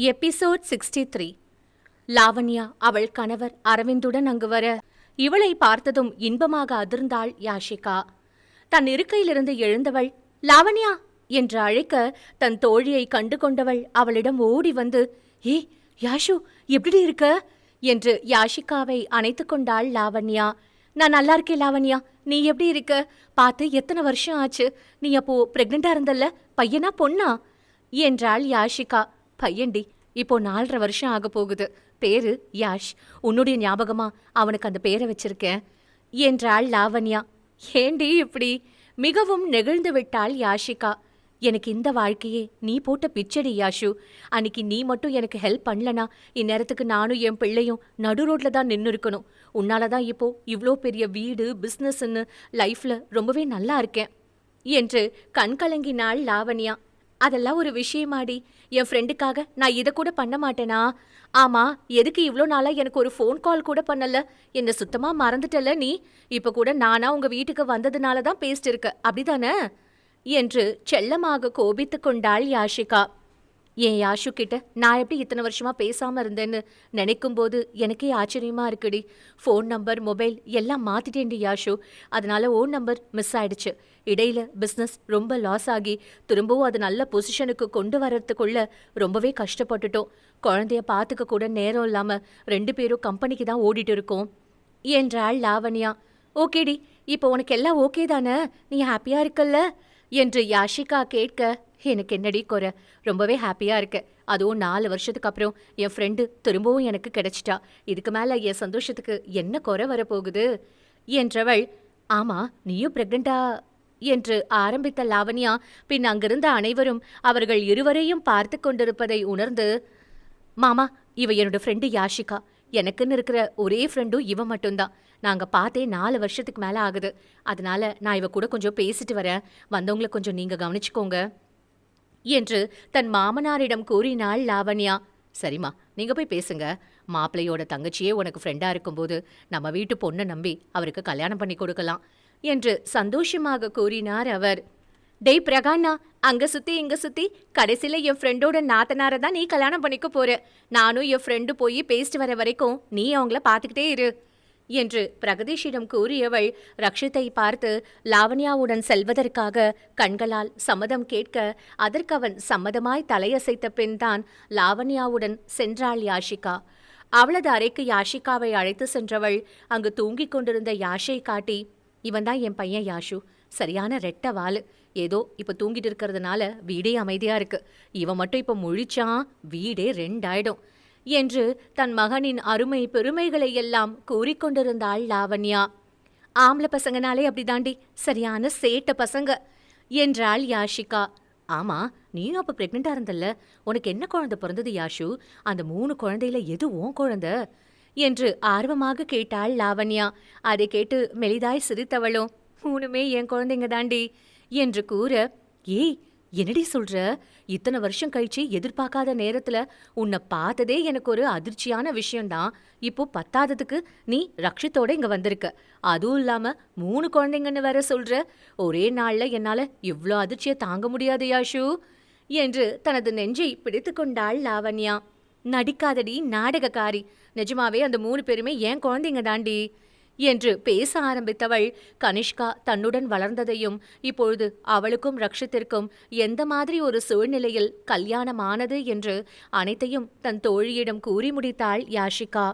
Episode 63. Lavanya அவள் கணவர் அரவிந்துடன் அங்கு வர இவளை பார்த்ததும் இன்பமாக அதிர்ந்தாள் யாஷிகா. தன் இருக்கையிலிருந்து எழுந்தவள் லாவண்யா என்று அழைக்க தன் தோழியை கண்டு கொண்டவள் அவளிடம் ஓடி வந்து, ஏ யாஷு, எப்படி இருக்க என்று யாஷிகாவை அணைத்து கொண்டாள் லாவண்யா. நான் நல்லா இருக்கேன் லாவண்யா, நீ எப்படி இருக்க? பார்த்து எத்தனை வருஷம் ஆச்சு? நீ அப்போ பிரெக்னெண்டா இருந்தல்ல, பையனா பொண்ணா என்றாள் யாஷிகா. பையன்டி, இப்போ 4.5 வருஷம் ஆக போகுது. பேரு யாஷ். உன்னுடைய ஞாபகமா அவனுக்கு அந்த பேரை வச்சிருக்கேன் என்றாள் லாவண்யா. ஏண்டி இப்படி? மிகவும் நெகிழ்ந்து விட்டாள் யாஷிகா. எனக்கு இந்த வாழ்க்கையே நீ போட்ட பிச்சடி யாஷு. அன்னைக்கு நீ மட்டும் எனக்கு ஹெல்ப் பண்ணலனா இந்நேரத்துக்கு நானும் என் பிள்ளையும் நடு ரோட்ல தான் நின்று இருக்கணும். உன்னாலதான் இப்போ இவ்ளோ பெரிய வீடு, பிஸ்னஸ்ன்னு லைஃப்ல ரொம்பவே நல்லா இருக்கேன் என்று கண்கலங்கினாள் லாவண்யா. அதெல்லாம் ஒரு விஷயமாடி, என் ஃப்ரெண்டுக்காக நான் இதை கூட பண்ண மாட்டேனா? ஆமா, எதுக்கு இவ்ளோ நாளா எனக்கு ஒரு ஃபோன் கால் கூட பண்ணல? என்ன சுத்தமா மறந்துட்டல நீ? இப்ப கூட நானா உங்க வீட்டுக்கு வந்ததுனால தான் பேசிட்டு இருக்க, அப்படிதானே என்று செல்லமாக கோபித்து கொண்டாள் யாஷிகா. என் யாஷு கிட்ட நான் எப்படி இத்தனை வருஷமா பேசாம இருந்தேன்னு நினைக்கும் போது எனக்கே ஆச்சரியமா இருக்குடி. ஃபோன் நம்பர், மொபைல் எல்லாம் மாத்திட்டேன்டி யாஷு. அதனால ஓன் நம்பர் மிஸ் ஆயிடுச்சு. இடையில பிஸ்னஸ் ரொம்ப லாஸ் ஆகி திரும்பவும் அது நல்ல பொசிஷனுக்கு கொண்டு வர்றதுக்குள்ள ரொம்பவே கஷ்டப்பட்டுட்டோம். குழந்தைய பார்த்துக்க கூட நேரம் இல்லாம 2 பேரும் கம்பெனிக்கு தான் ஓடிட்டு இருக்கோம் என்றாள் லாவண்யா. ஓகேடி, இப்போ உனக்கு எல்லாம் ஓகே தானே? நீ ஹாப்பியா இருக்கல்ல என்று யாஷிகா கேட்க, எனக்கு என்னடி குறை, ரொம்பவே ஹாப்பியா இருக்க. அதுவும் 4 வருஷத்துக்கு அப்புறம் என் ஃப்ரெண்டு திரும்பவும் எனக்கு கிடைச்சிட்டா. இதுக்கு மேல என் சந்தோஷத்துக்கு என்ன குறை வரப்போகுது என்றவள். ஆமா, நீயும் பிரெக்னண்டா என்று ஆரம்பித்த லாவண்யா பின் அங்கிருந்த அனைவரும் அவர்கள் இருவரையும் பார்த்து கொண்டிருப்பதை உணர்ந்து, மாமா, இவ என்னோட ஃப்ரெண்டு யாஷிகா. எனக்குன்னு இருக்கிற ஒரே ஃப்ரெண்டும் இவ மட்டும்தான். நாங்க பார்த்தே 4 வருஷத்துக்கு மேல ஆகுது. அதனால நான் இவ கூட கொஞ்சம் பேசிட்டு வரேன், வந்தவங்களை கொஞ்சம் நீங்க கவனிச்சுக்கோங்க என்று தன் மாமனாரிடம் கூறினாள் லாவண்யா. சரிம்மா, நீங்க போய் பேசுங்க. மாப்பிள்ளையோட தங்கச்சியே உனக்கு ஃப்ரெண்டா இருக்கும்போது நம்ம வீட்டு பொண்ணை நம்பி அவருக்கு கல்யாணம் பண்ணி கொடுக்கலாம் என்று சந்தோஷமாக கூறினார் அவர். டேய் பிரகாண்ணா, அங்க சுத்தி இங்க சுத்தி கடைசியில என் ஃப்ரெண்டோட நாத்தனாரை தான் நீ கல்யாணம் பண்ணிக்க போற. நானும் என் ஃப்ரெண்டு போய் பேசிட்டு வர வரைக்கும் நீ அவங்கள பார்த்துக்கிட்டே இரு என்று பிரகதீஷிடம் கூறியவள் ரக்ஷித்தை பார்த்து லாவண்யாவுடன் செல்வதற்காக கண்களால் சம்மதம் கேட்க, அதற்கு அவன் சம்மதமாய் தலையசைத்த பின்தான் லாவண்யாவுடன் சென்றாள் யாஷிகா. அவளது அறைக்கு யாஷிகாவை அழைத்து சென்றவள் அங்கு தூங்கிக் கொண்டிருந்த யாஷை காட்டி, இவன்தான் என் பையன் யாஷு, சரியான ரெட்ட வாலு. ஏதோ இப்ப தூங்கிட்டு இருக்கிறதுனால வீடே அமைதியா இருக்கு. இவன் மட்டும் இப்ப முழிச்சான், வீடே 2 ஆயிடும் என்று தன் மகனின் அருமை பெருமைகளை எல்லாம் கூறிக்கொண்டிருந்தாள் லாவண்யா. ஆம்பளை பசங்கனாலே அப்படிதாண்டி, சரியான சேட்ட பசங்க என்றாள் யாஷிகா. ஆமா, நீயும் அப்ப பிரெக்னெண்டா இருந்தல்ல, உனக்கு என்ன குழந்தை பிறந்தது யாஷு? அந்த 3 குழந்தையில எது உன் குழந்தை என்று ஆர்வமாக கேட்டாள் லாவண்யா. அதை கேட்டு மெலிதாய் சிரித்தவளும், 3மே என் குழந்தைங்க தாண்டி என்று கூற, ஏய் என்னடி சொல்ற? இத்தனை வருஷம் கழிச்சு எதிர்பார்க்காத நேரத்துல உன்னை பார்த்ததே எனக்கு ஒரு அதிர்ச்சியான விஷயம்தான். இப்போ 10ஆவதுக்கு நீ ரக்ஷித்தோட இங்க வந்திருக்க, அதுவும் இல்லாம 3 குழந்தைங்கன்னு வேற சொல்ற. ஒரே நாள்ல என்னால இவ்ளோ அதிர்ச்சியை தாங்க முடியாது யாஷு என்று தனது நெஞ்சை பிடித்து கொண்டாள் லாவண்யா. நடிக்காதடி நாடகக்காரி, நிஜமாவே அந்த 3 பேருமே என் குழந்தைங்க தாண்டி என்று பேச ஆரம்பித்தவள் கனிஷ்கா தன்னுடன் வளர்ந்ததையும் இப்பொழுது அவளுக்கும் ரக்ஷித்திற்கும் எந்த மாதிரி ஒரு சூழ்நிலையில் கல்யாணம் ஆனது என்று அனைத்தையும் தன் தோழியிடம் கூறி முடித்தாள் யாஷிகா.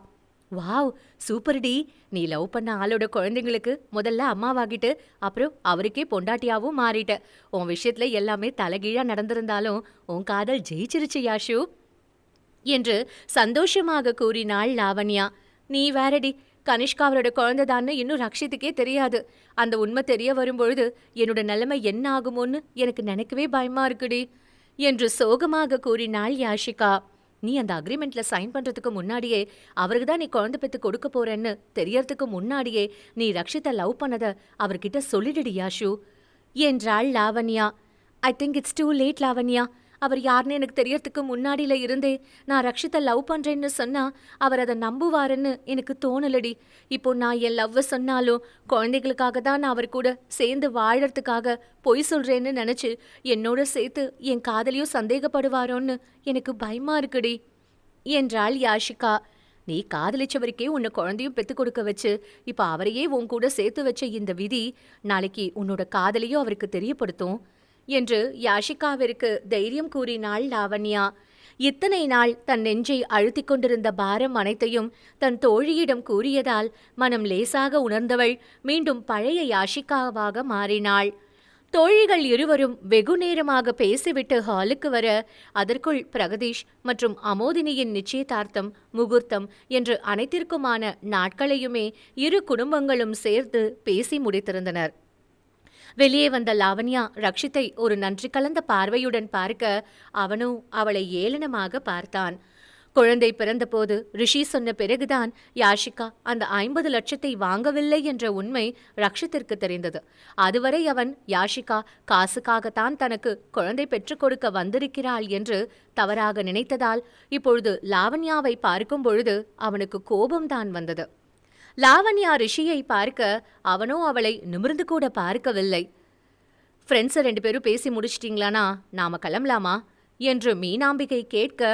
வாவ், சூப்பர்டி, நீ லவ் பண்ண ஆளோட குழந்தைங்களுக்கு முதல்ல அம்மாவாகிட்டு அப்புறம் அவருக்கே பொண்டாட்டியாவும் மாறிட்ட. உன் விஷயத்துல எல்லாமே தலைகீழா நடந்திருந்தாலும் உன் காதல் ஜெயிச்சிருச்சு யாஷு என்று சந்தோஷமாக கூறினாள் லாவண்யா. நீ வேறடி, கனிஷ்கா அவரோட குழந்தைதான்னு இன்னும் ரக்ஷித்துக்கே தெரியாது. அந்த உண்மை தெரிய வரும்பொழுது என்னோட நிலைமை என்ன ஆகுமோன்னு எனக்கு நினைக்கவே பயமா இருக்குடி என்று சோகமாக கூறினாள் யாஷிகா. நீ அந்த அக்ரிமெண்ட்ல சைன் பண்றதுக்கு முன்னாடியே, அவருக்கு தான் நீ குழந்தை பெத்து கொடுக்க போறேன்னு தெரியறதுக்கு முன்னாடியே நீ ரக்ஷித்தை லவ் பண்ணத அவர்கிட்ட சொல்லிடுடி யாஷு என்றாள் Lavanya. I think it's too late Lavanya. அவர் யாருன்னு எனக்கு தெரியறதுக்கு முன்னாடியில இருந்தே நான் ரக்ஷித்தை லவ் பண்றேன்னு சொன்னா அவர் அதை நம்புவாருன்னு எனக்கு தோணலடி. இப்போ நான் என் லவ்வை சொன்னாலும் குழந்தைகளுக்காக தான் நான் அவர் கூட சேர்ந்து வாழறதுக்காக பொய் சொல்றேன்னு நினைச்சு என்னோட சேர்த்து என் காதலியும் சந்தேகப்படுவாரோன்னு எனக்கு பயமா இருக்குடி என்றாள் யாஷிகா. நீ காதலிச்சவருக்கே உன்னை குழந்தையும் பெத்து கொடுக்க வச்சு இப்ப அவரையே உன் கூட சேர்த்து வச்ச இந்த விதி நாளைக்கு உன்னோட காதலையும் அவருக்கு தெரியப்படுத்தும் என்று யாஷிகாவிற்கு தைரியம் கூறினாள் லாவண்யா. இத்தனை நாள் தன் நெஞ்சை அழுத்திக் கொண்டிருந்த பாரம் அனைத்தையும் தன் தோழியிடம் கூறியதால் மனம் லேசாக உணர்ந்தவள் மீண்டும் பழைய யாஷிகாவாக மாறினாள். தோழிகள் இருவரும் வெகு நேரமாக பேசிவிட்டு ஹாலுக்கு வர அதற்குள் பிரகதீஷ் மற்றும் அமோதினியின் நிச்சயதார்த்தம், முகூர்த்தம் என்று அனைத்திற்குமான நாட்களையுமே இரு குடும்பங்களும் சேர்த்து பேசி முடித்திருந்தனர். வெளியே வந்த லாவண்யா ரக்ஷித்தை ஒரு நன்றி கலந்த பார்வையுடன் பார்க்க அவனோ அவளை ஏளனமாக பார்த்தான். குழந்தை பிறந்தபோது ரிஷி சொன்ன பிறகுதான் யாஷிகா அந்த 50 லட்சத்தை வாங்கவில்லை என்ற உண்மை ரக்ஷித்திற்கு தெரிந்தது. அதுவரை அவன் யாஷிகா காசுக்காகத்தான் தனக்கு குழந்தை பெற்றுக் கொடுக்க வந்திருக்கிறாள் என்று தவறாக நினைத்ததால் இப்பொழுது லாவண்யாவை பார்க்கும் பொழுது அவனுக்கு கோபம்தான் வந்தது. லாவண்யா ரிஷியை பார்க்க அவனோ அவளை நிமிர்ந்து கூட பார்க்கவில்லை. ஃப்ரெண்ட்ஸை 2 பேரும் பேசி முடிச்சிட்டிங்களானா நாம கிளம்பலாமா என்று மீனாம்பிகை கேட்க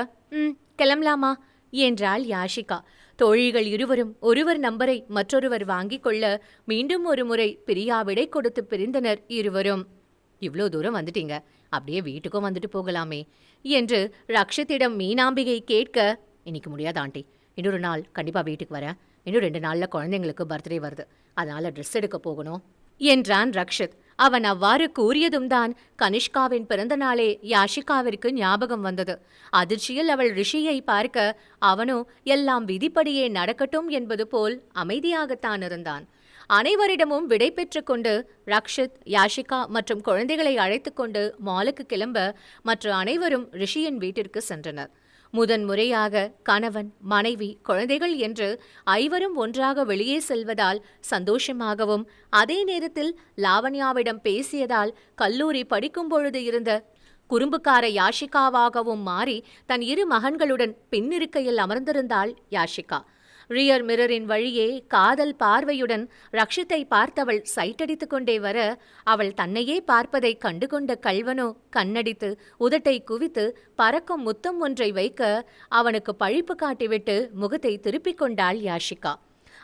கிளம்பலாமா என்றாள் யாஷிகா. தோழிகள் இருவரும் ஒருவர் நம்பரை மற்றொருவர் வாங்கிக் கொள்ள மீண்டும் ஒரு முறை பிரியாவிடை கொடுத்து பிரிந்தனர் இருவரும். இவ்வளோ தூரம் வந்துட்டீங்க, அப்படியே வீட்டுக்கும் வந்துட்டு போகலாமே என்று ரக்ஷித்திடம் மீனாம்பிகை கேட்க, இன்னைக்கு முடியாது ஆண்டி, இன்னொரு நாள் கண்டிப்பா வீட்டுக்கு வரேன். இன்னும் 2 நாள்ல குழந்தைங்களுக்கு பர்த்டே வருது, அதனால ட்ரெஸ் எடுக்க போகணும் என்றான் ரக்ஷித். அவன் அவ்வாறு கூறியதும் தான் கனிஷ்காவின் பிறந்த நாளே யாஷிகாவிற்கு ஞாபகம் வந்தது. அதிர்ச்சியில் அவள் ரிஷியை பார்க்க அவனோ எல்லாம் விதிப்படியே நடக்கட்டும் என்பது போல் அமைதியாகத்தான் இருந்தான். அனைவரிடமும் விடை பெற்று கொண்டு ரக்ஷித், யாஷிகா மற்றும் குழந்தைகளை அழைத்துக் கொண்டு மாலுக்கு கிளம்ப மற்ற அனைவரும் ரிஷியின் வீட்டிற்கு சென்றனர். முதன்முறையாக கணவன், மனைவி, குழந்தைகள் என்று 5வரும் ஒன்றாக வெளியே செல்வதால் சந்தோஷமாகவும் அதே நேரத்தில் லாவண்யாவிடம் பேசியதால் கல்லூரி படிக்கும் பொழுது இருந்த குறும்புக்கார யாஷிகாவாகவும் மாறி தன் 2 மகன்களுடன் பின்னிருக்கையில் அமர்ந்திருந்தாள் யாஷிகா. ரியர் மிரரின் வழியே காதல் பார்வையுடன் ரக்ஷித்தை பார்த்தவள் சைட்டடித்துக் கொண்டே வர அவள் தன்னையே பார்ப்பதை கண்டுகொண்ட கள்வனோ கண்ணடித்து உதட்டை குவித்து பறக்கும் முத்தம் ஒன்றை வைக்க அவனுக்கு பழிப்பு காட்டிவிட்டு முகத்தை திருப்பிக் கொண்டாள் யாஷிகா.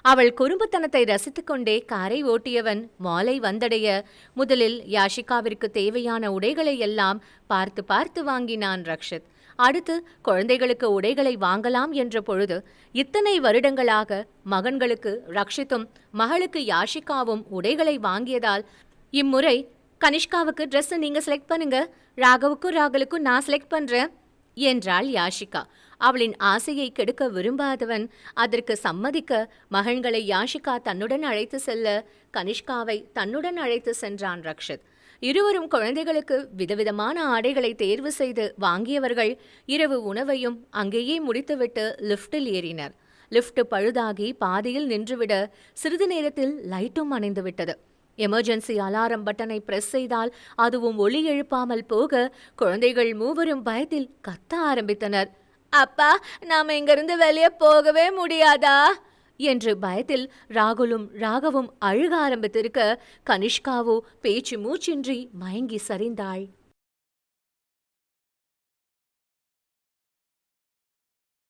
அவள் குறும்புத்தனத்தை ரசித்துக்கொண்டே காரை ஓட்டியவன் மாலை வந்தடைய முதலில் யாஷிகாவிற்கு தேவையான உடைகளை எல்லாம் பார்த்து பார்த்து வாங்கினான் ரக்ஷித். அடுத்து குழந்தைகளுக்கு உடைகளை வாங்கலாம் என்ற பொழுது இத்தனை வருடங்களாக மகன்களுக்கு ரக்ஷித்தும் மகளுக்கு யாஷிகாவும் உடைகளை வாங்கியதால் இம்முறை கனிஷ்காவுக்கு ட்ரெஸ் நீங்க செலக்ட் பண்ணுங்க, ராகவுக்கும் ராகலுக்கும் நான் செலக்ட் பண்றேன் என்றாள் யாஷிகா. அவளின் ஆசையை கெடுக்க விரும்பாதவன் அதற்கு சம்மதிக்க மகன்களை யாஷிகா தன்னுடன் அழைத்து செல்ல கனிஷ்காவை தன்னுடன் அழைத்து சென்றான் ரக்ஷித். இருவரும் குழந்தைகளுக்கு விதவிதமான ஆடைகளை தேர்வு செய்து வாங்கியவர்கள் இரவு உணவையும் அங்கேயே முடித்துவிட்டு லிஃப்டில் ஏறினர். லிஃப்ட் பழுதாகி பாதியில் நின்றுவிட சிறிது நேரத்தில் லைட்டும் அணைந்துவிட்டது. எமர்ஜென்சி அலாரம் பட்டனை பிரஸ் செய்தால் அதுவும் ஒலி எழுப்பாமல் போக குழந்தைகள் மூவரும் பயத்தில் கத்த ஆரம்பித்தனர். அப்பா, நாம இங்கிருந்து வெளியே போகவே முடியாதா என்று பயத்தில் ராகுலும் ராகவும் அழுக ஆரம்பித்திருக்க கனிஷ்காவோ பேச்சு மூச்சின்றி மயங்கி சரிந்தாள்.